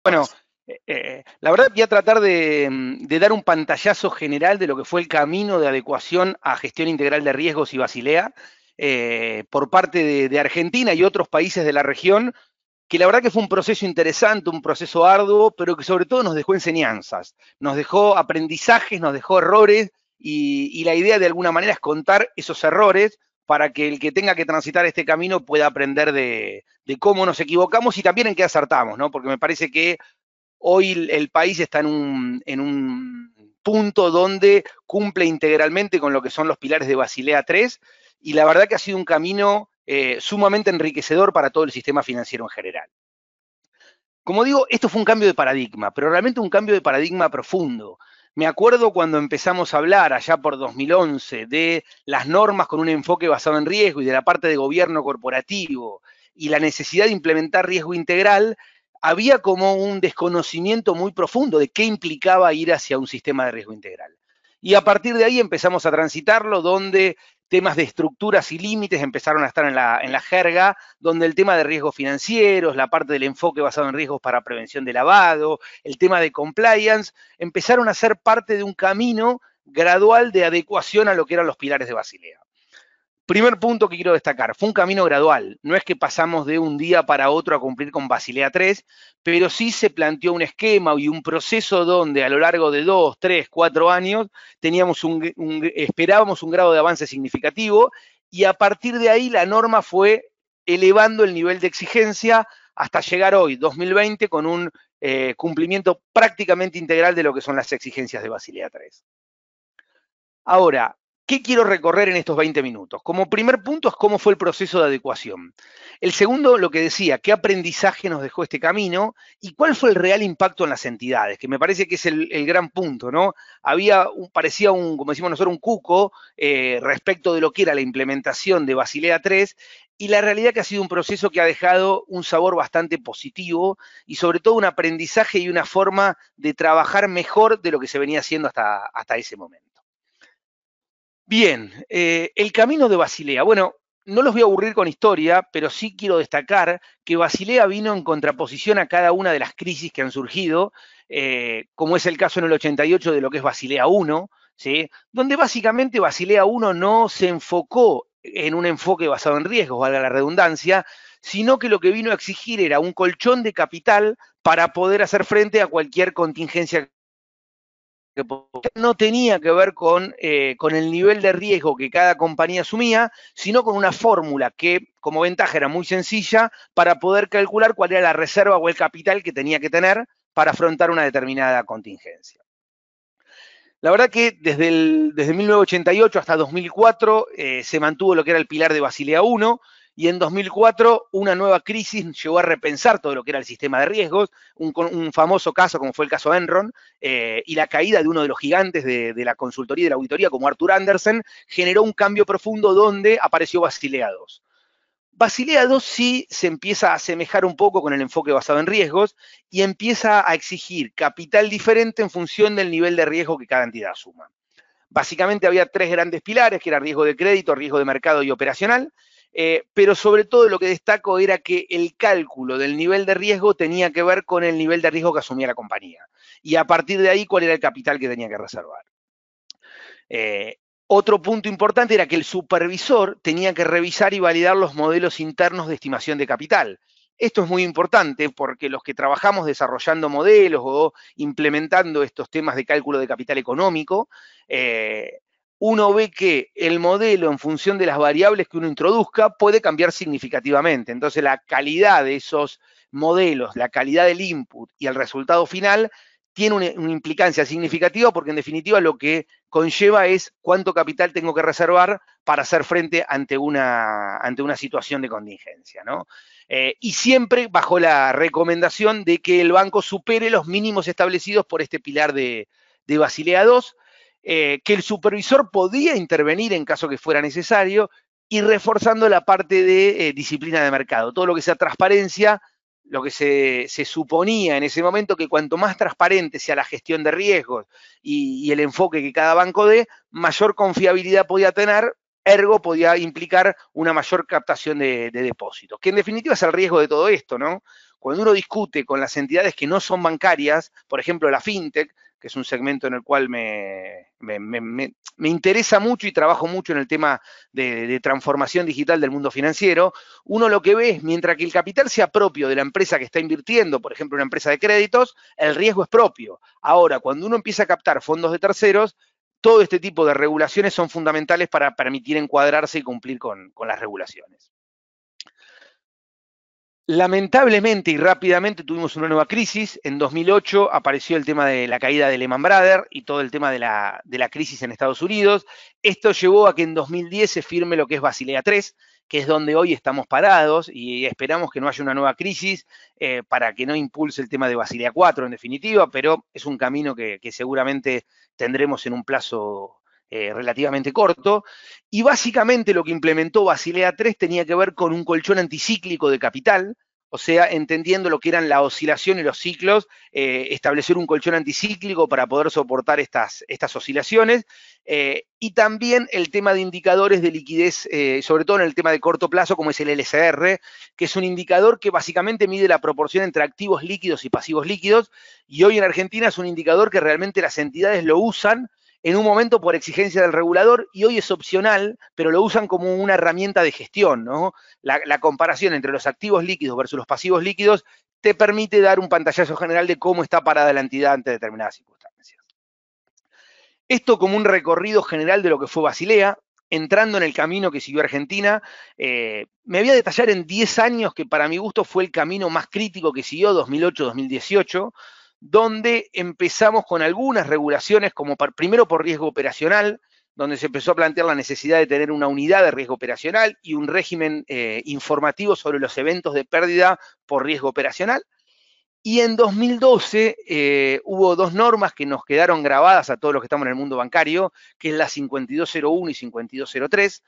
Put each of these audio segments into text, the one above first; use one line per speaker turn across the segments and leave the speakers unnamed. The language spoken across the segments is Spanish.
Bueno, la verdad voy a tratar de dar un pantallazo general de lo que fue el camino de adecuación a gestión integral de riesgos y Basilea por parte de Argentina y otros países de la región, que la verdad que fue un proceso interesante, un proceso arduo, pero que sobre todo nos dejó enseñanzas, nos dejó aprendizajes, nos dejó errores, y la idea de alguna manera es contar esos errores para que el que tenga que transitar este camino pueda aprender de cómo nos equivocamos y también en qué acertamos, ¿no? Porque me parece que hoy el país está en un punto donde cumple integralmente con lo que son los pilares de Basilea 3, y la verdad que ha sido un camino sumamente enriquecedor para todo el sistema financiero en general. Como digo, esto fue un cambio de paradigma, pero realmente un cambio de paradigma profundo. Me acuerdo cuando empezamos a hablar allá por 2011 de las normas con un enfoque basado en riesgo y de la parte de gobierno corporativo y la necesidad de implementar riesgo integral, había como un desconocimiento muy profundo de qué implicaba ir hacia un sistema de riesgo integral. Y a partir de ahí empezamos a transitarlo, donde temas de estructuras y límites empezaron a estar en la jerga, donde el tema de riesgos financieros, la parte del enfoque basado en riesgos para prevención de lavado, el tema de compliance, empezaron a ser parte de un camino gradual de adecuación a lo que eran los pilares de Basilea. Primer punto que quiero destacar, fue un camino gradual, no es que pasamos de un día para otro a cumplir con Basilea 3, pero sí se planteó un esquema y un proceso donde a lo largo de 2, 3, 4 años esperábamos un grado de avance significativo, y a partir de ahí la norma fue elevando el nivel de exigencia hasta llegar hoy, 2020, con un cumplimiento prácticamente integral de lo que son las exigencias de Basilea 3. Ahora, ¿qué quiero recorrer en estos 20 minutos? Como primer punto es cómo fue el proceso de adecuación. El segundo, lo que decía, qué aprendizaje nos dejó este camino y cuál fue el real impacto en las entidades, que me parece que es el gran punto, ¿no? Parecía como decimos nosotros, un cuco respecto de lo que era la implementación de Basilea 3, y la realidad que ha sido un proceso que ha dejado un sabor bastante positivo y sobre todo un aprendizaje y una forma de trabajar mejor de lo que se venía haciendo hasta ese momento. Bien, el camino de Basilea. Bueno, no los voy a aburrir con historia, pero sí quiero destacar que Basilea vino en contraposición a cada una de las crisis que han surgido, como es el caso en el 88 de lo que es Basilea 1, ¿sí? Donde básicamente Basilea 1 no se enfocó en un enfoque basado en riesgos, valga la redundancia, sino que lo que vino a exigir era un colchón de capital para poder hacer frente a cualquier contingencia que no tenía que ver con el nivel de riesgo que cada compañía asumía, sino con una fórmula que como ventaja era muy sencilla para poder calcular cuál era la reserva o el capital que tenía que tener para afrontar una determinada contingencia. La verdad que desde 1988 hasta 2004 se mantuvo lo que era el pilar de Basilea 1, y en 2004 una nueva crisis llegó a repensar todo lo que era el sistema de riesgos, un famoso caso como fue el caso Enron, y la caída de uno de los gigantes de la consultoría y de la auditoría como Arthur Andersen generó un cambio profundo donde apareció Basilea 2. Basilea 2 sí se empieza a asemejar un poco con el enfoque basado en riesgos y empieza a exigir capital diferente en función del nivel de riesgo que cada entidad asuma. Básicamente había tres grandes pilares, que era riesgo de crédito, riesgo de mercado y operacional, pero sobre todo lo que destaco era que el cálculo del nivel de riesgo tenía que ver con el nivel de riesgo que asumía la compañía, y a partir de ahí cuál era el capital que tenía que reservar. Otro punto importante era que el supervisor tenía que revisar y validar los modelos internos de estimación de capital. Esto es muy importante porque los que trabajamos desarrollando modelos o implementando estos temas de cálculo de capital económico, uno ve que el modelo, en función de las variables que uno introduzca, puede cambiar significativamente. Entonces, la calidad de esos modelos, la calidad del input y el resultado final tiene una implicancia significativa, porque en definitiva lo que conlleva es cuánto capital tengo que reservar para hacer frente ante una situación de contingencia, ¿no? Y siempre bajo la recomendación de que el banco supere los mínimos establecidos por este pilar de Basilea 2, que el supervisor podía intervenir en caso que fuera necesario, y reforzando la parte de disciplina de mercado. Todo lo que sea transparencia, lo que se suponía en ese momento, que cuanto más transparente sea la gestión de riesgos y el enfoque que cada banco dé, mayor confiabilidad podía tener ergo podía implicar una mayor captación de depósitos, que en definitiva es el riesgo de todo esto, ¿no? Cuando uno discute con las entidades que no son bancarias, por ejemplo la fintech, que es un segmento en el cual me interesa mucho y trabajo mucho en el tema de transformación digital del mundo financiero, uno lo que ve es, mientras que el capital sea propio de la empresa que está invirtiendo, por ejemplo una empresa de créditos, el riesgo es propio. Ahora, cuando uno empieza a captar fondos de terceros, todo este tipo de regulaciones son fundamentales para permitir encuadrarse y cumplir con las regulaciones. Lamentablemente y rápidamente tuvimos una nueva crisis. En 2008 apareció el tema de la caída de Lehman Brothers y todo el tema de la crisis en Estados Unidos. Esto llevó a que en 2010 se firme lo que es Basilea III, que es donde hoy estamos parados y esperamos que no haya una nueva crisis para que no impulse el tema de Basilea IV en definitiva, pero es un camino que seguramente tendremos en un plazo relativamente corto. Y básicamente lo que implementó Basilea III tenía que ver con un colchón anticíclico de capital, o sea, entendiendo lo que eran la oscilación y los ciclos, establecer un colchón anticíclico para poder soportar estas oscilaciones, y también el tema de indicadores de liquidez, sobre todo en el tema de corto plazo, como es el LCR, que es un indicador que básicamente mide la proporción entre activos líquidos y pasivos líquidos, y hoy en Argentina es un indicador que realmente las entidades lo usan en un momento por exigencia del regulador y hoy es opcional, pero lo usan como una herramienta de gestión, ¿no? La comparación entre los activos líquidos versus los pasivos líquidos te permite dar un pantallazo general de cómo está parada la entidad ante determinadas circunstancias. Esto como un recorrido general de lo que fue Basilea, entrando en el camino que siguió Argentina, me voy a detallar en 10 años que para mi gusto fue el camino más crítico que siguió, 2008-2018, donde empezamos con algunas regulaciones, como primero por riesgo operacional, donde se empezó a plantear la necesidad de tener una unidad de riesgo operacional y un régimen informativo sobre los eventos de pérdida por riesgo operacional. Y en 2012 hubo dos normas que nos quedaron grabadas a todos los que estamos en el mundo bancario, que es la 5201 y 5203.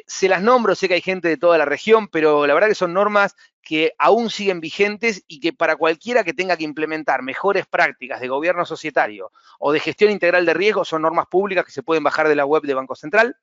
Se las nombro, sé que hay gente de toda la región, pero la verdad que son normas que aún siguen vigentes y que para cualquiera que tenga que implementar mejores prácticas de gobierno societario o de gestión integral de riesgo, son normas públicas que se pueden bajar de la web de Banco Central.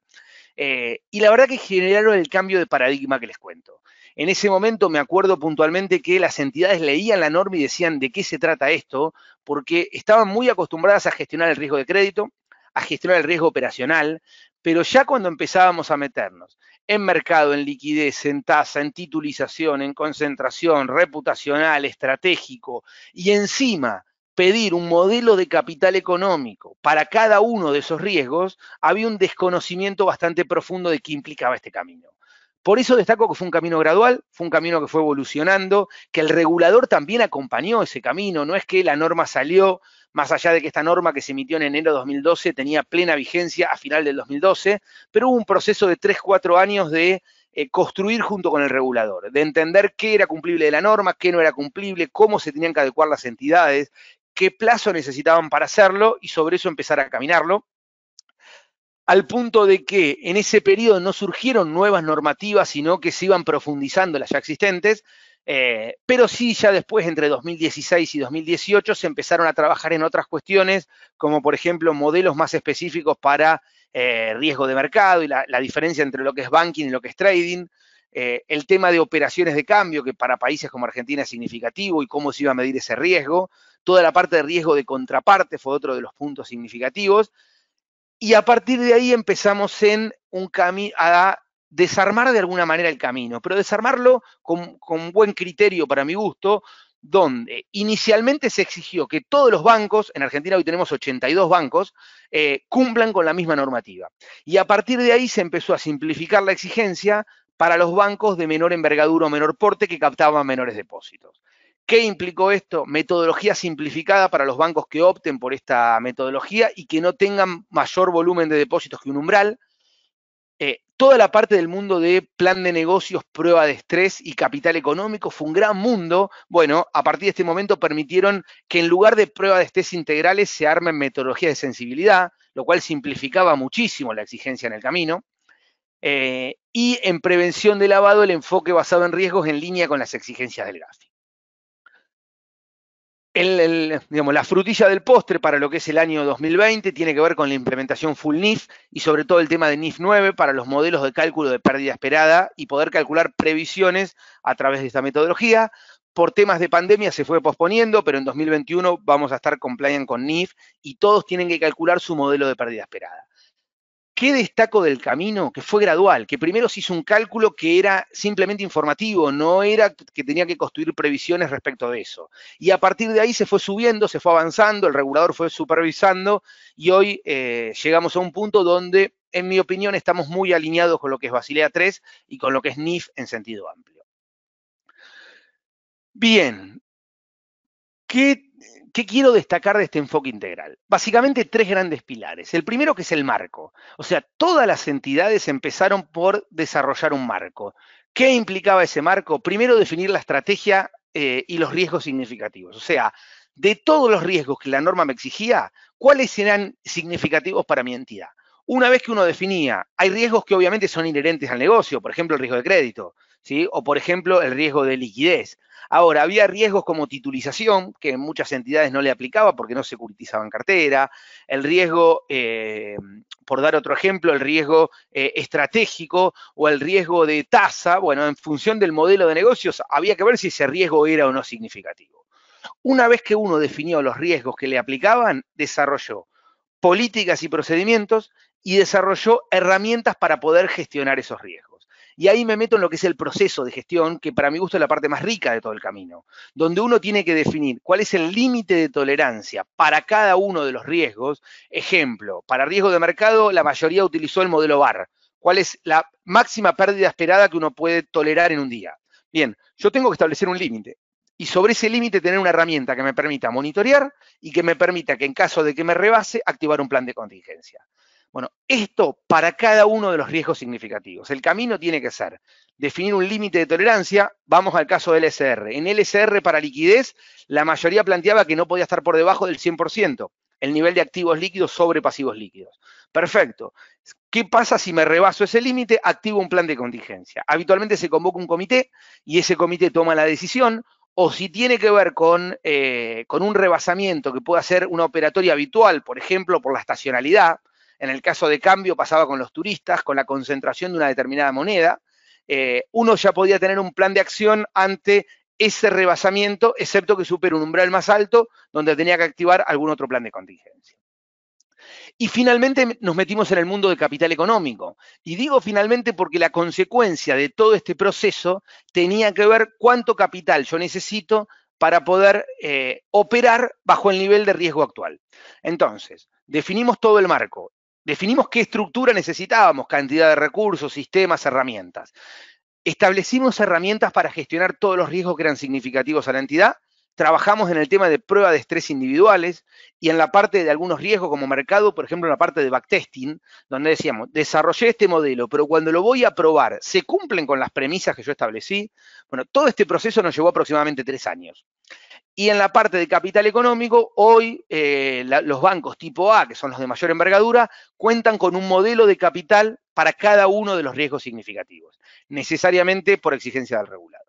Y la verdad que generaron el cambio de paradigma que les cuento. En ese momento me acuerdo puntualmente que las entidades leían la norma y decían de qué se trata esto, porque estaban muy acostumbradas a gestionar el riesgo de crédito, a gestionar el riesgo operacional, pero ya cuando empezábamos a meternos en mercado, en liquidez, en tasa, en titulización, en concentración, reputacional, estratégico, y encima pedir un modelo de capital económico para cada uno de esos riesgos, había un desconocimiento bastante profundo de qué implicaba este camino. Por eso destaco que fue un camino gradual, fue un camino que fue evolucionando, que el regulador también acompañó ese camino, no es que la norma salió, más allá de que esta norma que se emitió en enero de 2012 tenía plena vigencia a final del 2012, pero hubo un proceso de 3, 4 años de construir junto con el regulador, de entender qué era cumplible de la norma, qué no era cumplible, cómo se tenían que adecuar las entidades, qué plazo necesitaban para hacerlo y sobre eso empezar a caminarlo, al punto de que en ese periodo no surgieron nuevas normativas, sino que se iban profundizando las ya existentes, pero sí ya después, entre 2016 y 2018, se empezaron a trabajar en otras cuestiones, como por ejemplo modelos más específicos para riesgo de mercado y la diferencia entre lo que es banking y lo que es trading, el tema de operaciones de cambio, que para países como Argentina es significativo, y cómo se iba a medir ese riesgo, toda la parte de riesgo de contraparte fue otro de los puntos significativos, y a partir de ahí empezamos en un camino a desarmar de alguna manera el camino, pero desarmarlo con buen criterio para mi gusto, donde inicialmente se exigió que todos los bancos, en Argentina hoy tenemos 82 bancos, cumplan con la misma normativa. Y a partir de ahí se empezó a simplificar la exigencia para los bancos de menor envergadura o menor porte que captaban menores depósitos. ¿Qué implicó esto? Metodología simplificada para los bancos que opten por esta metodología y que no tengan mayor volumen de depósitos que un umbral. Toda la parte del mundo de plan de negocios, prueba de estrés y capital económico fue un gran mundo. Bueno, a partir de este momento permitieron que en lugar de prueba de estrés integrales se armen metodologías de sensibilidad, lo cual simplificaba muchísimo la exigencia en el camino. Y en prevención de lavado, el enfoque basado en riesgos en línea con las exigencias del GAFI. Digamos, la frutilla del postre para lo que es el año 2020 tiene que ver con la implementación Full NIF y sobre todo el tema de NIF 9 para los modelos de cálculo de pérdida esperada y poder calcular previsiones a través de esta metodología. Por temas de pandemia se fue posponiendo, pero en 2021 vamos a estar compliant con NIF y todos tienen que calcular su modelo de pérdida esperada. ¿Qué destaco del camino? Que fue gradual, que primero se hizo un cálculo que era simplemente informativo, no era que tenía que construir previsiones respecto de eso. Y a partir de ahí se fue subiendo, se fue avanzando, el regulador fue supervisando y hoy llegamos a un punto donde, en mi opinión, estamos muy alineados con lo que es Basilea III y con lo que es NIF en sentido amplio. Bien, ¿qué quiero destacar de este enfoque integral? Básicamente 3 grandes pilares. El primero que es el marco. O sea, todas las entidades empezaron por desarrollar un marco. ¿Qué implicaba ese marco? Primero definir la estrategia y los riesgos significativos. O sea, de todos los riesgos que la norma me exigía, ¿cuáles eran significativos para mi entidad? Una vez que uno definía, hay riesgos que obviamente son inherentes al negocio, por ejemplo, el riesgo de crédito, ¿sí? O por ejemplo, el riesgo de liquidez. Ahora, había riesgos como titulización, que en muchas entidades no le aplicaba porque no securitizaban cartera, el riesgo, por dar otro ejemplo, el riesgo estratégico o el riesgo de tasa, bueno, en función del modelo de negocios, había que ver si ese riesgo era o no significativo. Una vez que uno definió los riesgos que le aplicaban, desarrolló políticas y procedimientos y desarrolló herramientas para poder gestionar esos riesgos. Y ahí me meto en lo que es el proceso de gestión, que para mi gusto es la parte más rica de todo el camino, donde uno tiene que definir cuál es el límite de tolerancia para cada uno de los riesgos. Ejemplo, para riesgo de mercado, la mayoría utilizó el modelo VAR. ¿Cuál es la máxima pérdida esperada que uno puede tolerar en un día? Bien, yo tengo que establecer un límite y sobre ese límite tener una herramienta que me permita monitorear y que me permita que en caso de que me rebase, activar un plan de contingencia. Bueno, esto para cada uno de los riesgos significativos. El camino tiene que ser definir un límite de tolerancia. Vamos al caso del LSR. En LSR para liquidez, la mayoría planteaba que no podía estar por debajo del 100%, el nivel de activos líquidos sobre pasivos líquidos. Perfecto. ¿Qué pasa si me rebaso ese límite? Activo un plan de contingencia. Habitualmente se convoca un comité y ese comité toma la decisión, o si tiene que ver con un rebasamiento que pueda ser una operatoria habitual, por ejemplo, por la estacionalidad. En el caso de cambio pasaba con los turistas, con la concentración de una determinada moneda. Uno ya podía tener un plan de acción ante ese rebasamiento, excepto que supere un umbral más alto, donde tenía que activar algún otro plan de contingencia. Y finalmente nos metimos en el mundo del capital económico. Y digo finalmente porque la consecuencia de todo este proceso tenía que ver cuánto capital yo necesito para poder operar bajo el nivel de riesgo actual. Entonces, definimos todo el marco, definimos qué estructura necesitábamos, cantidad de recursos, sistemas, herramientas. Establecimos herramientas para gestionar todos los riesgos que eran significativos a la entidad. Trabajamos en el tema de prueba de estrés individuales y en la parte de algunos riesgos como mercado, por ejemplo, en la parte de backtesting, donde decíamos, desarrollé este modelo, pero cuando lo voy a probar, ¿se cumplen con las premisas que yo establecí? Bueno, todo este proceso nos llevó aproximadamente 3 años. Y en la parte de capital económico, hoy los bancos tipo A, que son los de mayor envergadura, cuentan con un modelo de capital para cada uno de los riesgos significativos, necesariamente por exigencia del regulador.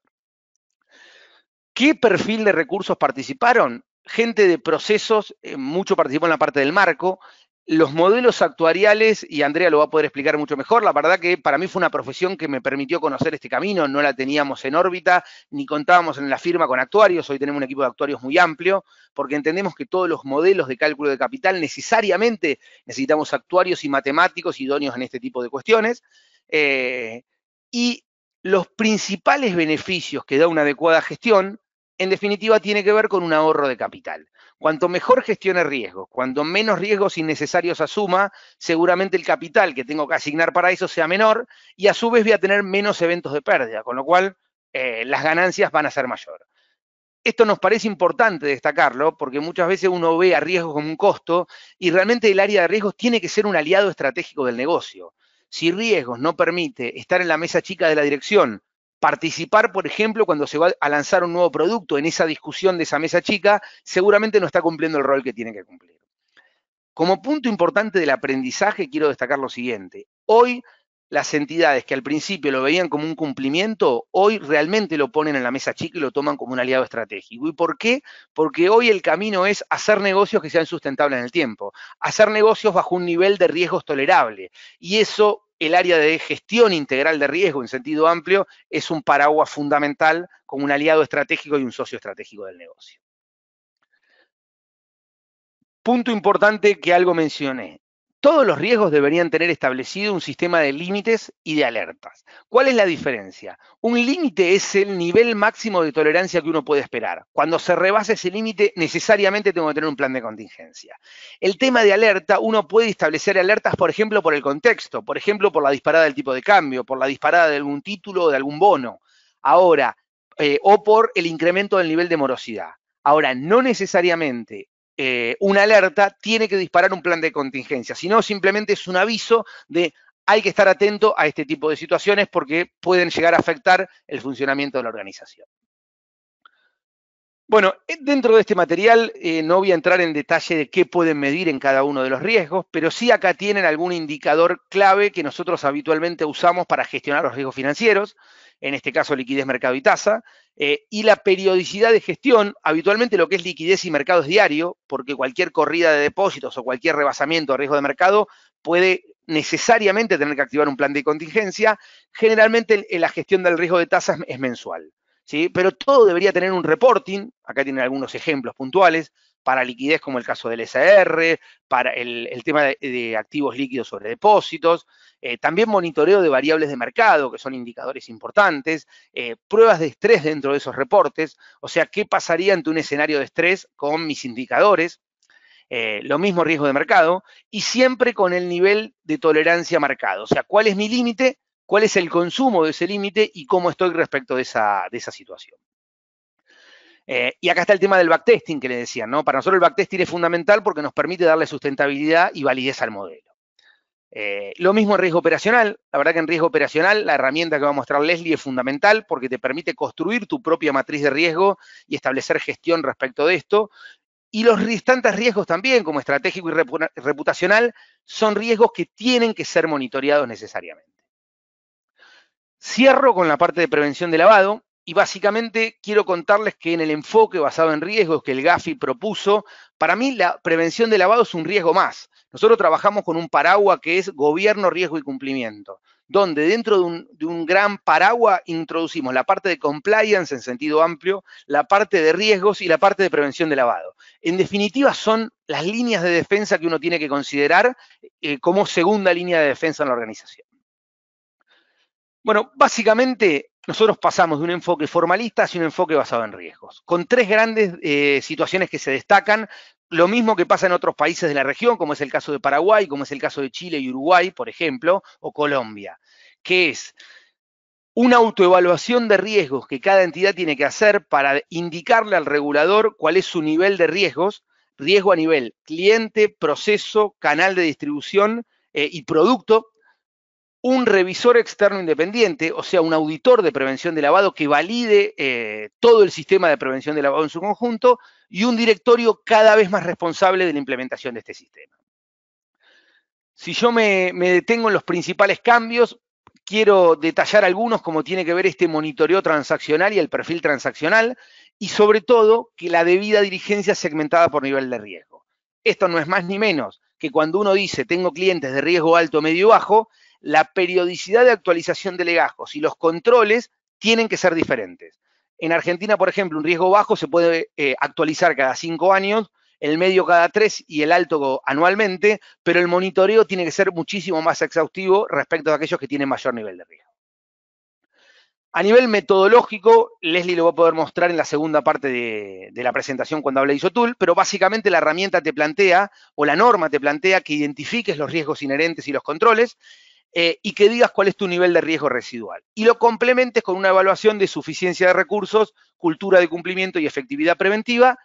¿Qué perfil de recursos participaron? Gente de procesos, mucho participó en la parte del marco. Los modelos actuariales, y Andrea lo va a poder explicar mucho mejor, la verdad que para mí fue una profesión que me permitió conocer este camino, no la teníamos en órbita, ni contábamos en la firma con actuarios, hoy tenemos un equipo de actuarios muy amplio, porque entendemos que todos los modelos de cálculo de capital necesariamente necesitamos actuarios y matemáticos idóneos en este tipo de cuestiones, y los principales beneficios que da una adecuada gestión, en definitiva, tiene que ver con un ahorro de capital. Cuanto mejor gestione riesgos, cuanto menos riesgos innecesarios asuma, seguramente el capital que tengo que asignar para eso sea menor y a su vez voy a tener menos eventos de pérdida, con lo cual las ganancias van a ser mayor. Esto nos parece importante destacarlo porque muchas veces uno ve a riesgos como un costo y realmente el área de riesgos tiene que ser un aliado estratégico del negocio. Si riesgos no permite estar en la mesa chica de la dirección, participar, por ejemplo, cuando se va a lanzar un nuevo producto en esa discusión de esa mesa chica, seguramente no está cumpliendo el rol que tiene que cumplir. Como punto importante del aprendizaje, quiero destacar lo siguiente. Hoy las entidades que al principio lo veían como un cumplimiento, hoy realmente lo ponen en la mesa chica y lo toman como un aliado estratégico. ¿Y por qué? Porque hoy el camino es hacer negocios que sean sustentables en el tiempo, hacer negocios bajo un nivel de riesgos tolerable. Y eso, el área de gestión integral de riesgo en sentido amplio, es un paraguas fundamental como un aliado estratégico y un socio estratégico del negocio. Punto importante que algo mencioné. Todos los riesgos deberían tener establecido un sistema de límites y de alertas. ¿Cuál es la diferencia? Un límite es el nivel máximo de tolerancia que uno puede esperar. Cuando se rebasa ese límite, necesariamente tengo que tener un plan de contingencia. El tema de alerta, uno puede establecer alertas, por ejemplo, por el contexto, por ejemplo, por la disparada del tipo de cambio, por la disparada de algún título o de algún bono. Ahora, o por el incremento del nivel de morosidad. Ahora, no necesariamente una alerta tiene que disparar un plan de contingencia, sino simplemente es un aviso de hay que estar atento a este tipo de situaciones porque pueden llegar a afectar el funcionamiento de la organización. Bueno, dentro de este material no voy a entrar en detalle de qué pueden medir en cada uno de los riesgos, pero sí acá tienen algún indicador clave que nosotros habitualmente usamos para gestionar los riesgos financieros, en este caso liquidez, mercado y tasa, y la periodicidad de gestión, habitualmente lo que es liquidez y mercado es diario, porque cualquier corrida de depósitos o cualquier rebasamiento de riesgo de mercado puede necesariamente tener que activar un plan de contingencia. Generalmente la gestión del riesgo de tasas es mensual. ¿Sí? Pero todo debería tener un reporting, acá tienen algunos ejemplos puntuales, para liquidez como el caso del SR, para el tema de activos líquidos sobre depósitos, también monitoreo de variables de mercado, que son indicadores importantes, pruebas de estrés dentro de esos reportes, o sea, qué pasaría ante un escenario de estrés con mis indicadores, lo mismo riesgo de mercado, y siempre con el nivel de tolerancia marcado, o sea, cuál es mi límite, cuál es el consumo de ese límite y cómo estoy respecto de esa situación. Y acá está el tema del backtesting que le decían, ¿no? Para nosotros el backtesting es fundamental porque nos permite darle sustentabilidad y validez al modelo. Lo mismo en riesgo operacional, la verdad que en riesgo operacional la herramienta que va a mostrar Leslie es fundamental porque te permite construir tu propia matriz de riesgo y establecer gestión respecto de esto. Y los restantes riesgos también, como estratégico y reputacional, son riesgos que tienen que ser monitoreados necesariamente. Cierro con la parte de prevención de lavado y básicamente quiero contarles que en el enfoque basado en riesgos que el Gafi propuso, para mí la prevención de lavado es un riesgo más. Nosotros trabajamos con un paraguas que es gobierno, riesgo y cumplimiento, donde dentro de un gran paraguas introducimos la parte de compliance en sentido amplio, la parte de riesgos y la parte de prevención de lavado. En definitiva, son las líneas de defensa que uno tiene que considerar como segunda línea de defensa en la organización. Bueno, básicamente nosotros pasamos de un enfoque formalista hacia un enfoque basado en riesgos, con tres grandes situaciones que se destacan, lo mismo que pasa en otros países de la región, como es el caso de Paraguay, como es el caso de Chile y Uruguay, por ejemplo, o Colombia, que es una autoevaluación de riesgos que cada entidad tiene que hacer para indicarle al regulador cuál es su nivel de riesgos, riesgo a nivel cliente, proceso, canal de distribución y producto, un revisor externo independiente, o sea, un auditor de prevención de lavado que valide todo el sistema de prevención de lavado en su conjunto, y un directorio cada vez más responsable de la implementación de este sistema. Si yo me detengo en los principales cambios, quiero detallar algunos como tiene que ver este monitoreo transaccional y el perfil transaccional, y sobre todo que la debida diligencia segmentada por nivel de riesgo. Esto no es más ni menos que cuando uno dice tengo clientes de riesgo alto, medio y bajo, la periodicidad de actualización de legajos y los controles tienen que ser diferentes. En Argentina, por ejemplo, un riesgo bajo se puede actualizar cada 5 años, el medio cada 3 y el alto anualmente, pero el monitoreo tiene que ser muchísimo más exhaustivo respecto a aquellos que tienen mayor nivel de riesgo. A nivel metodológico, Leslie lo va a poder mostrar en la segunda parte de la presentación cuando hable de ISO Tool, pero básicamente la herramienta te plantea, o la norma te plantea, que identifiques los riesgos inherentes y los controles, y que digas cuál es tu nivel de riesgo residual. Y lo complementes con una evaluación de suficiencia de recursos, cultura de cumplimiento y efectividad preventiva,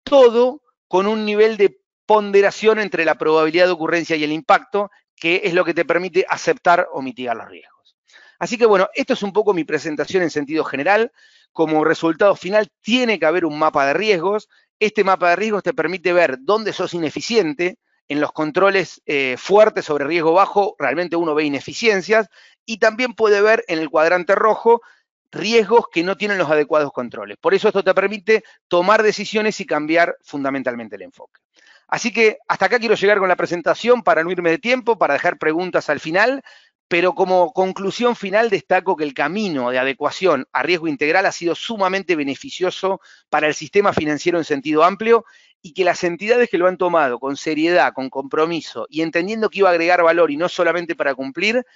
todo con un nivel de ponderación entre la probabilidad de ocurrencia y el impacto, que es lo que te permite aceptar o mitigar los riesgos. Así que bueno, esto es un poco mi presentación en sentido general. Como resultado final tiene que haber un mapa de riesgos. Este mapa de riesgos te permite ver dónde sos ineficiente en los controles fuertes sobre riesgo bajo, realmente uno ve ineficiencias, y también puede ver en el cuadrante rojo riesgos que no tienen los adecuados controles. Por eso esto te permite tomar decisiones y cambiar fundamentalmente el enfoque. Así que hasta acá quiero llegar con la presentación para no irme de tiempo, para dejar preguntas al final, pero como conclusión final destaco que el camino de adecuación a riesgo integral ha sido sumamente beneficioso para el sistema financiero en sentido amplio y que las entidades que lo han tomado con seriedad, con compromiso y entendiendo que iba a agregar valor y no solamente para cumplir,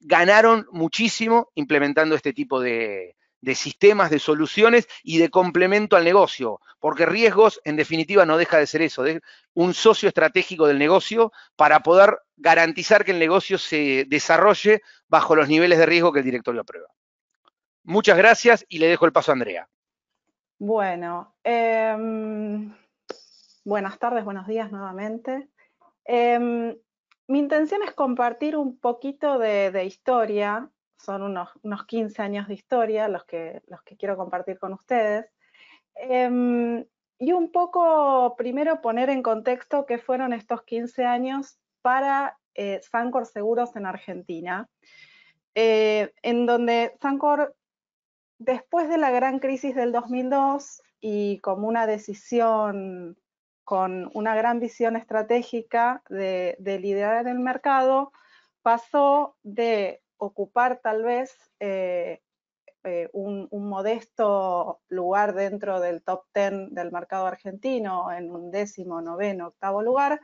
ganaron muchísimo implementando este tipo de sistemas, de soluciones y de complemento al negocio, porque riesgos en definitiva no deja de ser eso, de un socio estratégico del negocio para poder garantizar que el negocio se desarrolle bajo los niveles de riesgo que el directorio aprueba. Muchas gracias y le dejo el paso a Andrea.
Bueno, buenas tardes, buenos días nuevamente. Mi intención es compartir un poquito de historia, son unos 15 años de historia los que quiero compartir con ustedes, y un poco primero poner en contexto qué fueron estos 15 años para Sancor Seguros en Argentina, en donde Sancor, después de la gran crisis del 2002 y como una decisión con una gran visión estratégica de liderar el mercado, pasó de ocupar tal vez un modesto lugar dentro del top 10 del mercado argentino, en un 10º, 9º, 8º lugar,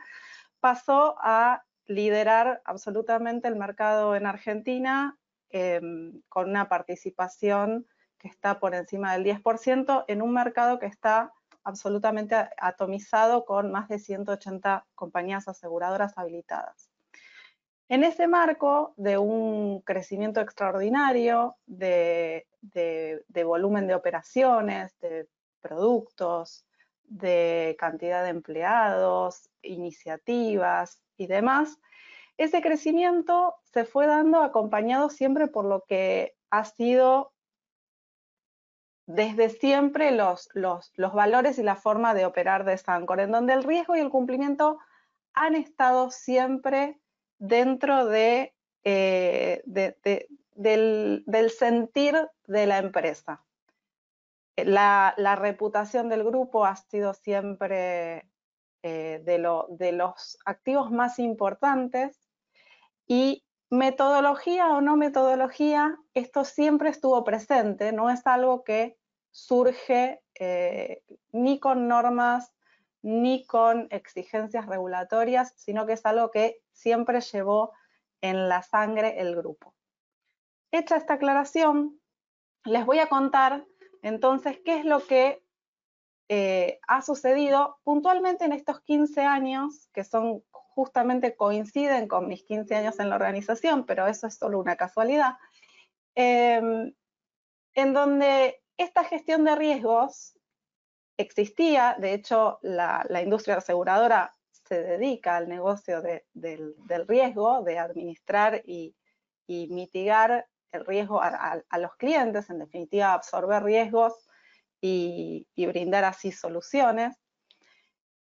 pasó a liderar absolutamente el mercado en Argentina con una participación que está por encima del 10% en un mercado que está absolutamente atomizado con más de 180 compañías aseguradoras habilitadas. En ese marco de un crecimiento extraordinario de volumen de operaciones, de productos, de cantidad de empleados, iniciativas y demás, ese crecimiento se fue dando acompañado siempre por lo que ha sido desde siempre los valores y la forma de operar de Sancor, en donde el riesgo y el cumplimiento han estado siempre dentro del sentir de la empresa. La reputación del grupo ha sido siempre de los activos más importantes, y metodología o no metodología, esto siempre estuvo presente, no es algo que surge ni con normas ni con exigencias regulatorias, sino que es algo que siempre llevó en la sangre el grupo. Hecha esta aclaración, les voy a contar entonces qué es lo que ha sucedido puntualmente en estos 15 años, que son justamente coinciden con mis 15 años en la organización, pero eso es solo una casualidad, en donde esta gestión de riesgos existía. De hecho, la industria aseguradora se dedica al negocio del riesgo, de administrar y mitigar el riesgo a los clientes, en definitiva, absorber riesgos y brindar así soluciones.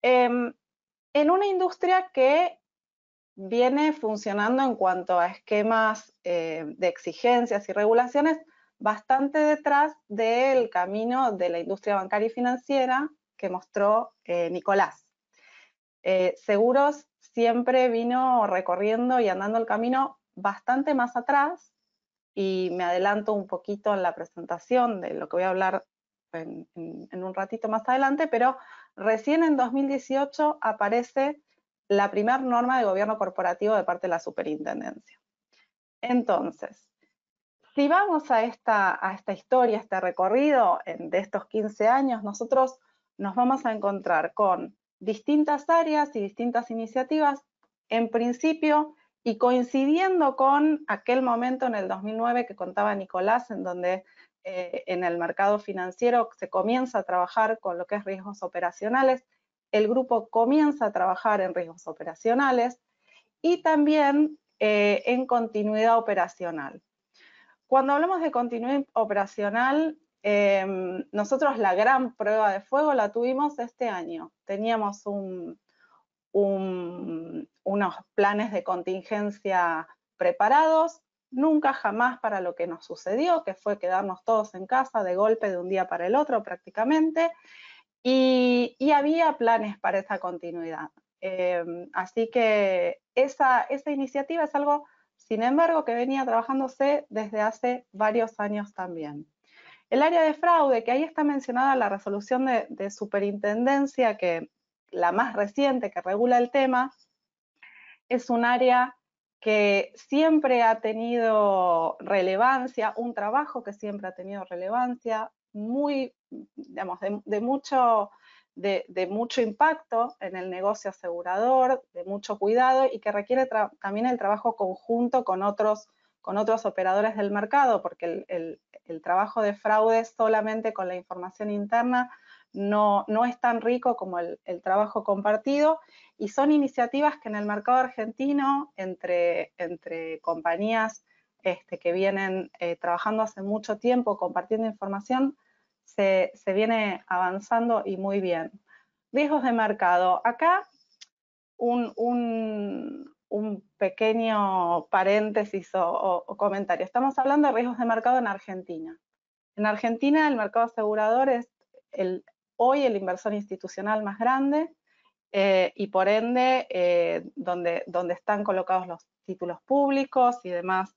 En una industria que viene funcionando en cuanto a esquemas de exigencias y regulaciones bastante detrás del camino de la industria bancaria y financiera que mostró Nicolás. Seguros siempre vino recorriendo y andando el camino bastante más atrás, y me adelanto un poquito en la presentación de lo que voy a hablar en un ratito más adelante, pero recién en 2018 aparece la primera norma de gobierno corporativo de parte de la superintendencia. Entonces, si vamos a esta historia, a este recorrido de estos 15 años, nosotros nos vamos a encontrar con distintas áreas y distintas iniciativas, en principio, y coincidiendo con aquel momento en el 2009 que contaba Nicolás, en donde en el mercado financiero se comienza a trabajar con lo que es riesgos operacionales, el grupo comienza a trabajar en riesgos operacionales y también en continuidad operacional. Cuando hablamos de continuidad operacional, nosotros la gran prueba de fuego la tuvimos este año. Teníamos un unos planes de contingencia preparados, nunca jamás para lo que nos sucedió, que fue quedarnos todos en casa de golpe de un día para el otro prácticamente, y había planes para esa continuidad. Así que esa iniciativa es algo, sin embargo, que venía trabajándose desde hace varios años también. El área de fraude, que ahí está mencionada la resolución de superintendencia, que la más reciente que regula el tema, es un área que siempre ha tenido relevancia, un trabajo que siempre ha tenido relevancia, muy, digamos, de mucho impacto en el negocio asegurador, de mucho cuidado y que requiere también el trabajo conjunto con otros operadores del mercado, porque el trabajo de fraude solamente con la información interna no es tan rico como el trabajo compartido, y son iniciativas que en el mercado argentino, entre compañías que vienen trabajando hace mucho tiempo, compartiendo información, se viene avanzando y muy bien. Riesgos de mercado. Acá un pequeño paréntesis o comentario. Estamos hablando de riesgos de mercado en Argentina. En Argentina el mercado asegurador es hoy el inversor institucional más grande, y por ende donde están colocados los títulos públicos y demás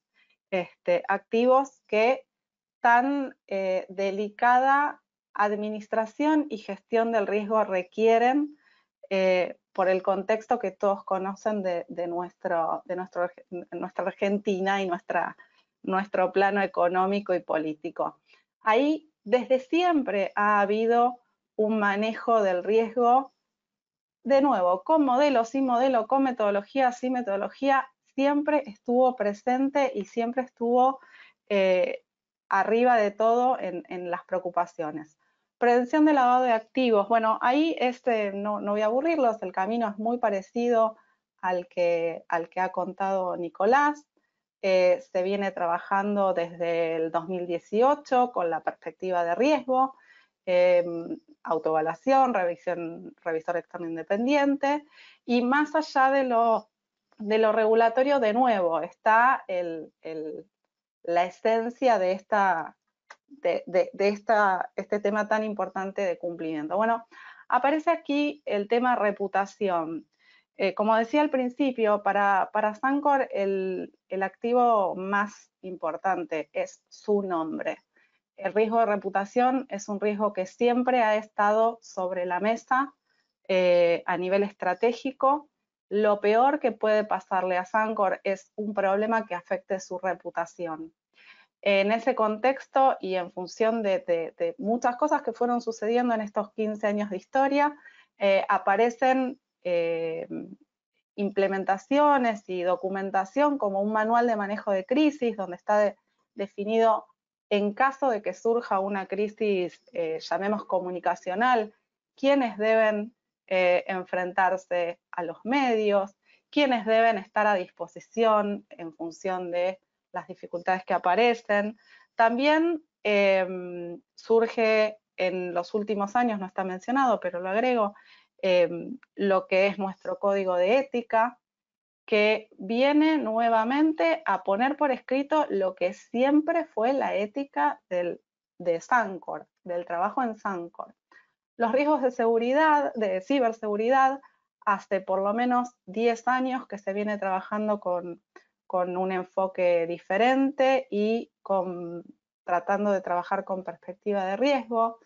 activos que tan delicada administración y gestión del riesgo requieren por el contexto que todos conocen de nuestra Argentina y nuestro plano económico y político. Ahí desde siempre ha habido un manejo del riesgo, de nuevo, con modelo, sin modelo, con metodología, sin metodología, siempre estuvo presente y siempre estuvo arriba de todo en las preocupaciones. Prevención del lavado de activos. Bueno, ahí no voy a aburrirlos, el camino es muy parecido al que ha contado Nicolás. Se viene trabajando desde el 2018 con la perspectiva de riesgo, autoevaluación, revisor externo independiente, y más allá de lo regulatorio, de nuevo, está la esencia de este tema tan importante de cumplimiento. Bueno, aparece aquí el tema reputación. Como decía al principio, para Sancor el activo más importante es su nombre. El riesgo de reputación es un riesgo que siempre ha estado sobre la mesa a nivel estratégico. Lo peor que puede pasarle a Sancor es un problema que afecte su reputación. En ese contexto y en función de muchas cosas que fueron sucediendo en estos 15 años de historia, aparecen implementaciones y documentación como un manual de manejo de crisis, donde está definido en caso de que surja una crisis, llamemos comunicacional, quiénes deben enfrentarse a los medios, quiénes deben estar a disposición en función de las dificultades que aparecen. También surge en los últimos años, no está mencionado, pero lo agrego, lo que es nuestro código de ética, que viene nuevamente a poner por escrito lo que siempre fue la ética de Sancor, del trabajo en Sancor. Los riesgos de seguridad, de ciberseguridad, hace por lo menos 10 años que se viene trabajando con un enfoque diferente y tratando de trabajar con perspectiva de riesgo.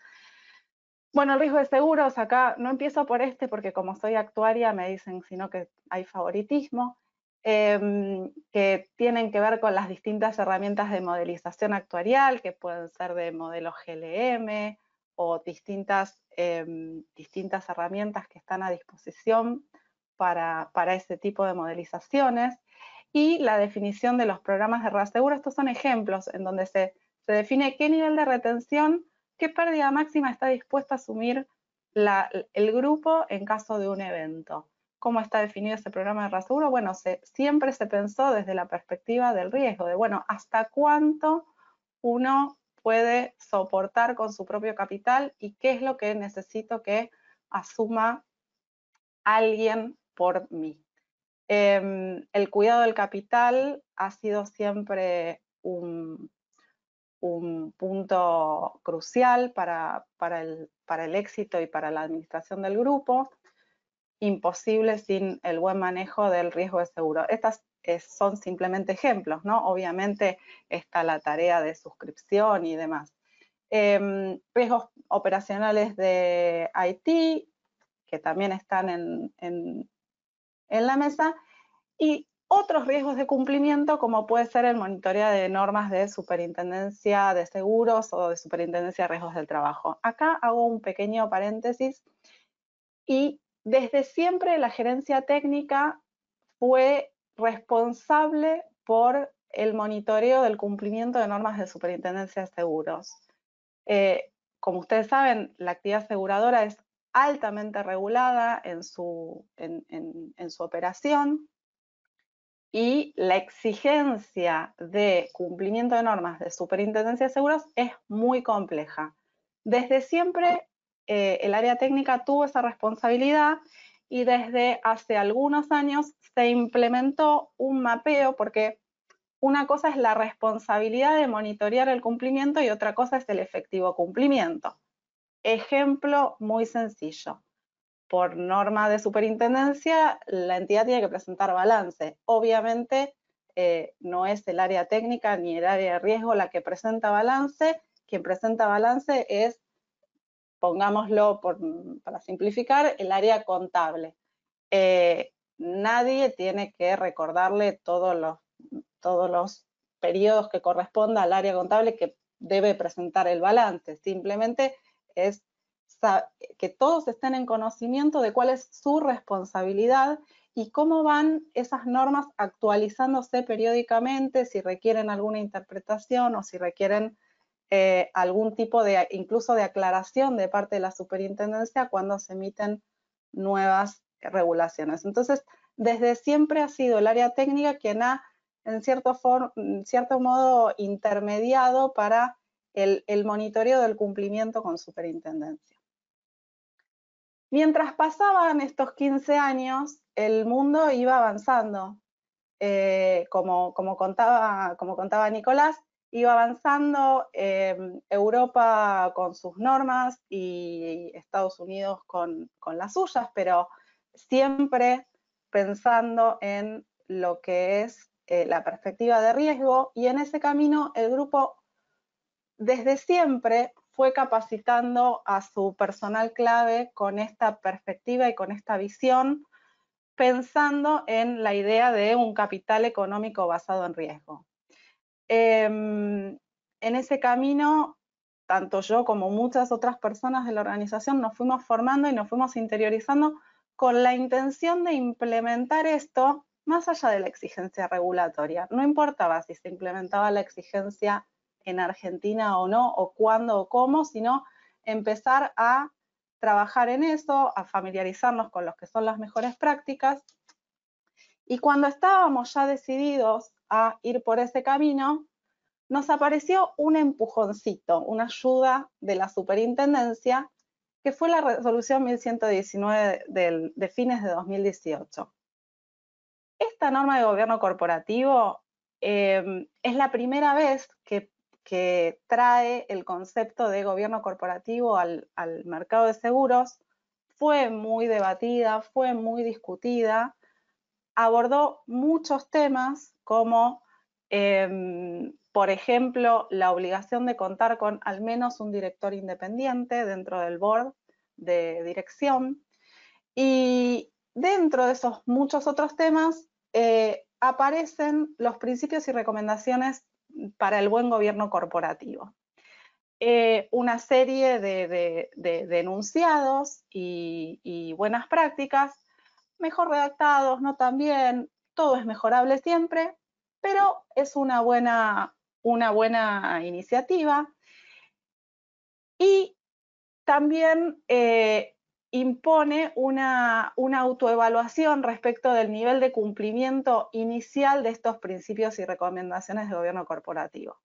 Bueno, el riesgo de seguros, acá no empiezo por porque como soy actuaria me dicen sino que hay favoritismo, que tienen que ver con las distintas herramientas de modelización actuarial, que pueden ser de modelo GLM o distintas herramientas que están a disposición para ese tipo de modelizaciones, y la definición de los programas de reaseguro. Estos son ejemplos en donde se define qué nivel de retención, qué pérdida máxima está dispuesta a asumir el grupo en caso de un evento. ¿Cómo está definido ese programa de reaseguro? Bueno, siempre se pensó desde la perspectiva del riesgo, de bueno, hasta cuánto uno puede soportar con su propio capital y qué es lo que necesito que asuma alguien por mí. El cuidado del capital ha sido siempre un punto crucial para el éxito y para la administración del grupo, imposible sin el buen manejo del riesgo de seguro. Estas son simplemente ejemplos, ¿no? Obviamente está la tarea de suscripción y demás. Riesgos operacionales de IT, que también están en la mesa, y otros riesgos de cumplimiento, como puede ser el monitoreo de normas de superintendencia de seguros o de superintendencia de riesgos del trabajo. Acá hago un pequeño paréntesis y desde siempre la gerencia técnica fue responsable por el monitoreo del cumplimiento de normas de superintendencia de seguros. Como ustedes saben, la actividad aseguradora es altamente regulada en su operación, y la exigencia de cumplimiento de normas de superintendencia de seguros es muy compleja. Desde siempre el área técnica tuvo esa responsabilidad y desde hace algunos años se implementó un mapeo, porque una cosa es la responsabilidad de monitorear el cumplimiento y otra cosa es el efectivo cumplimiento. Ejemplo muy sencillo. Por norma de superintendencia, la entidad tiene que presentar balance. Obviamente, no es el área técnica ni el área de riesgo la que presenta balance. Quien presenta balance es, pongámoslo para simplificar, el área contable. Nadie tiene que recordarle todos los periodos que corresponda al área contable que debe presentar el balance. Simplemente es que todos estén en conocimiento de cuál es su responsabilidad y cómo van esas normas actualizándose periódicamente, si requieren alguna interpretación o si requieren algún tipo de, incluso de aclaración de parte de la superintendencia cuando se emiten nuevas regulaciones. Entonces, desde siempre ha sido el área técnica quien ha, en cierto modo, intermediado para el monitoreo del cumplimiento con superintendencia. Mientras pasaban estos 15 años, el mundo iba avanzando. Como contaba Nicolás, iba avanzando Europa con sus normas y Estados Unidos con las suyas, pero siempre pensando en lo que es la perspectiva de riesgo, y en ese camino el grupo desde siempre fue capacitando a su personal clave con esta perspectiva y con esta visión, pensando en la idea de un capital económico basado en riesgo. En ese camino, tanto yo como muchas otras personas de la organización nos fuimos formando y nos fuimos interiorizando con la intención de implementar esto más allá de la exigencia regulatoria. No importaba si se implementaba la exigencia en Argentina o no, o cuándo o cómo, sino empezar a trabajar en eso, a familiarizarnos con lo que son las mejores prácticas. Y cuando estábamos ya decididos a ir por ese camino, nos apareció un empujoncito, una ayuda de la superintendencia, que fue la resolución 1119 de fines de 2018. Esta norma de gobierno corporativo es la primera vez que trae el concepto de gobierno corporativo al mercado de seguros. Fue muy debatida, fue muy discutida, abordó muchos temas como, por ejemplo, la obligación de contar con al menos un director independiente dentro del board de dirección, y dentro de esos muchos otros temas aparecen los principios y recomendaciones para el buen gobierno corporativo. Una serie de enunciados y buenas prácticas, mejor redactados, no tan bien, todo es mejorable siempre, pero es una buena iniciativa. Y también impone una autoevaluación respecto del nivel de cumplimiento inicial de estos principios y recomendaciones de gobierno corporativo.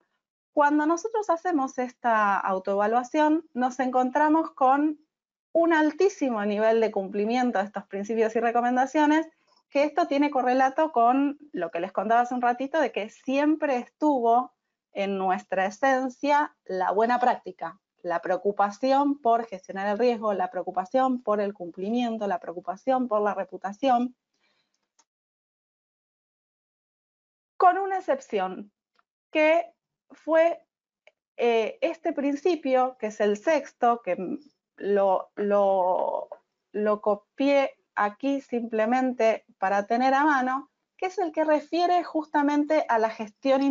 Cuando nosotros hacemos esta autoevaluación, nos encontramos con un altísimo nivel de cumplimiento de estos principios y recomendaciones, que esto tiene correlato con lo que les contaba hace un ratito, de que siempre estuvo en nuestra esencia la buena práctica, la preocupación por gestionar el riesgo, la preocupación por el cumplimiento, la preocupación por la reputación, con una excepción, que fue este principio, que es el sexto, que lo copié aquí simplemente para tener a mano, que es el que refiere justamente a la gestión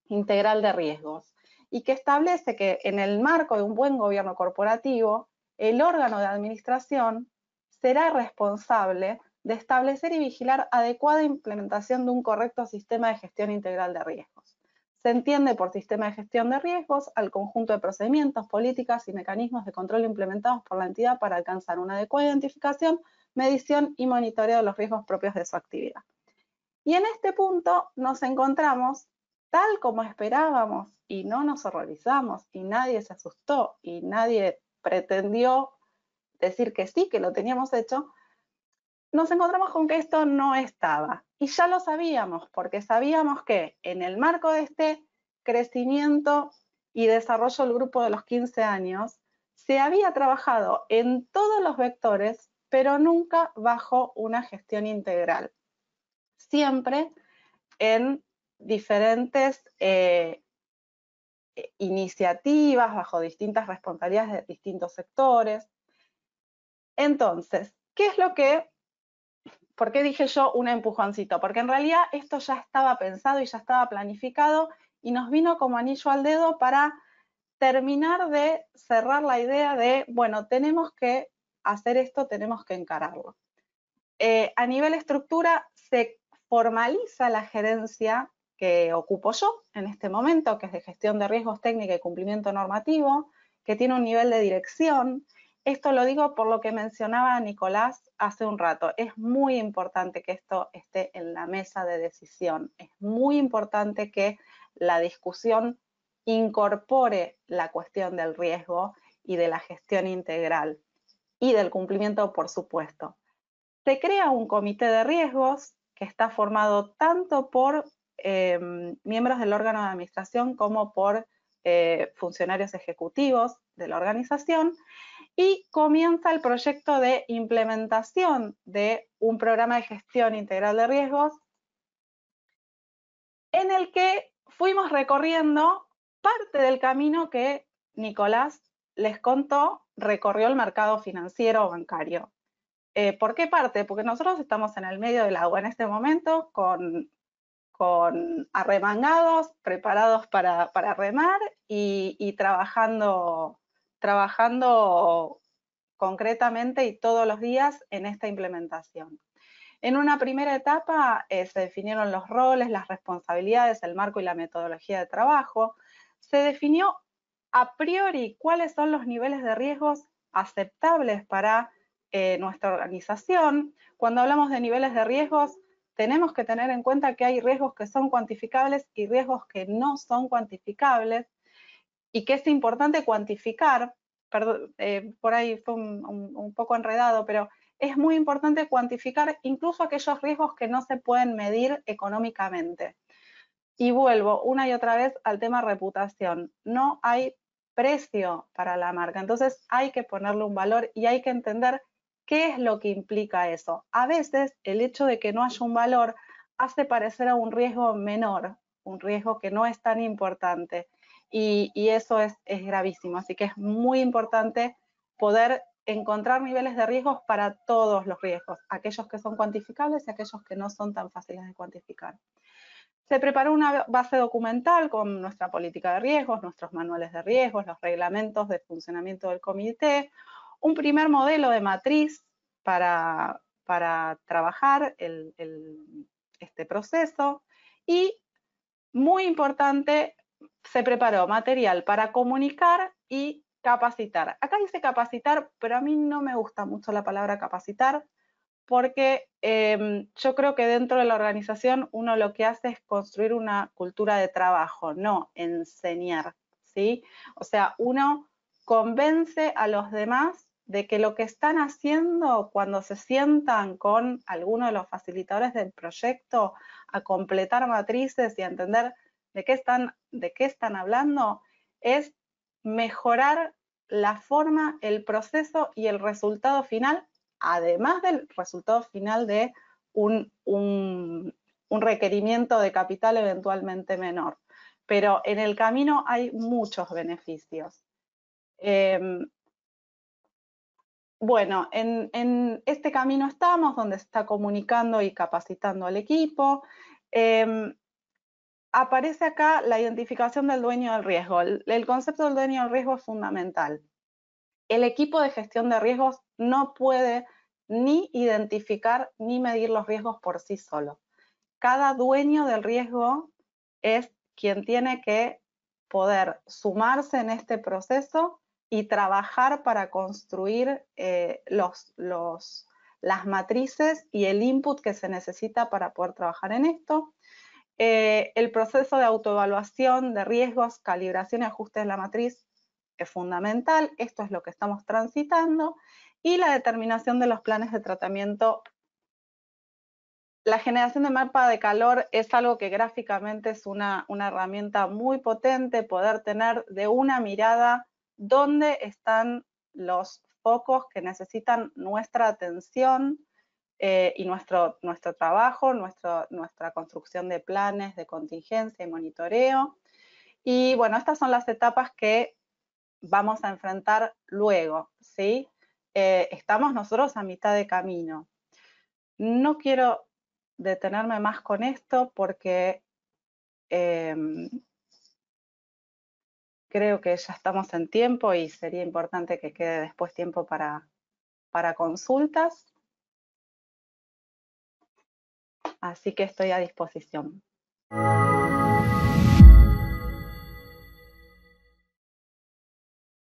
integral de riesgos y que establece que en el marco de un buen gobierno corporativo, el órgano de administración será responsable de establecer y vigilar adecuada implementación de un correcto sistema de gestión integral de riesgos. Se entiende por sistema de gestión de riesgos al conjunto de procedimientos, políticas y mecanismos de control implementados por la entidad para alcanzar una adecuada identificación, medición y monitoreo de los riesgos propios de su actividad. Y en este punto nos encontramos, tal como esperábamos, y no nos horrorizamos, y nadie se asustó, y nadie pretendió decir que sí, que lo teníamos hecho, nos encontramos con que esto no estaba. Y ya lo sabíamos, porque sabíamos que en el marco de este crecimiento y desarrollo del grupo de los 15 años, se había trabajado en todos los vectores, pero nunca bajo una gestión integral. Siempre en diferentes iniciativas, bajo distintas responsabilidades de distintos sectores. Entonces, ¿qué es lo que ¿por qué dije yo un empujoncito? Porque en realidad esto ya estaba pensado y ya estaba planificado y nos vino como anillo al dedo para terminar de cerrar la idea de, bueno, tenemos que hacer esto, tenemos que encararlo. A nivel estructura se formaliza la gerencia que ocupo yo en este momento, que es de gestión de riesgos técnica y cumplimiento normativo, que tiene un nivel de dirección. Esto lo digo por lo que mencionaba Nicolás hace un rato. Es muy importante que esto esté en la mesa de decisión. Es muy importante que la discusión incorpore la cuestión del riesgo y de la gestión integral y del cumplimiento, por supuesto. Se crea un comité de riesgos que está formado tanto por miembros del órgano de administración como por funcionarios ejecutivos de la organización y comienza el proyecto de implementación de un programa de gestión integral de riesgos en el que fuimos recorriendo parte del camino que Nicolás les contó, recorrió el mercado financiero o bancario. ¿Por qué parte? Porque nosotros estamos en el medio del agua en este momento con arremangados, preparados para remar y trabajando concretamente y todos los días en esta implementación. En una primera etapa se definieron los roles, las responsabilidades, el marco y la metodología de trabajo. Se definió a priori cuáles son los niveles de riesgos aceptables para nuestra organización. Cuando hablamos de niveles de riesgos, tenemos que tener en cuenta que hay riesgos que son cuantificables y riesgos que no son cuantificables y que es importante cuantificar. Perdón, por ahí fue un poco enredado, pero es muy importante cuantificar incluso aquellos riesgos que no se pueden medir económicamente. Y vuelvo una y otra vez al tema reputación. No hay precio para la marca, entonces hay que ponerle un valor y hay que entender qué es lo que implica eso. A veces el hecho de que no haya un valor hace parecer a un riesgo menor, un riesgo que no es tan importante y eso es gravísimo. Así que es muy importante poder encontrar niveles de riesgos para todos los riesgos, aquellos que son cuantificables y aquellos que no son tan fáciles de cuantificar. Se preparó una base documental con nuestra política de riesgos, nuestros manuales de riesgos, los reglamentos de funcionamiento del comité, un primer modelo de matriz para trabajar este proceso y, muy importante, se preparó material para comunicar y capacitar. Acá dice capacitar, pero a mí no me gusta mucho la palabra capacitar, porque yo creo que dentro de la organización uno lo que hace es construir una cultura de trabajo, no enseñar, ¿sí? O sea, uno convence a los demás de que lo que están haciendo cuando se sientan con alguno de los facilitadores del proyecto a completar matrices y a entender de qué están hablando, es mejorar la forma, el proceso y el resultado final, además del resultado final de un requerimiento de capital eventualmente menor. Pero en el camino hay muchos beneficios. Bueno, en este camino estamos, donde se está comunicando y capacitando al equipo. Aparece acá la identificación del dueño del riesgo. El concepto del dueño del riesgo es fundamental. El equipo de gestión de riesgos no puede ni identificar ni medir los riesgos por sí solo. Cada dueño del riesgo es quien tiene que poder sumarse en este proceso y trabajar para construir las matrices y el input que se necesita para poder trabajar en esto. El proceso de autoevaluación de riesgos, calibración y ajuste de la matriz es fundamental. Esto es lo que estamos transitando. Y la determinación de los planes de tratamiento. La generación de mapa de calor es algo que gráficamente es una herramienta muy potente, poder tener de una mirada dónde están los focos que necesitan nuestra atención y nuestro trabajo, nuestra construcción de planes de contingencia y monitoreo. Y bueno, estas son las etapas que vamos a enfrentar luego, ¿sí? Estamos nosotros a mitad de camino. No quiero detenerme más con esto porque creo que ya estamos en tiempo y sería importante que quede después tiempo para consultas. Así que estoy a disposición.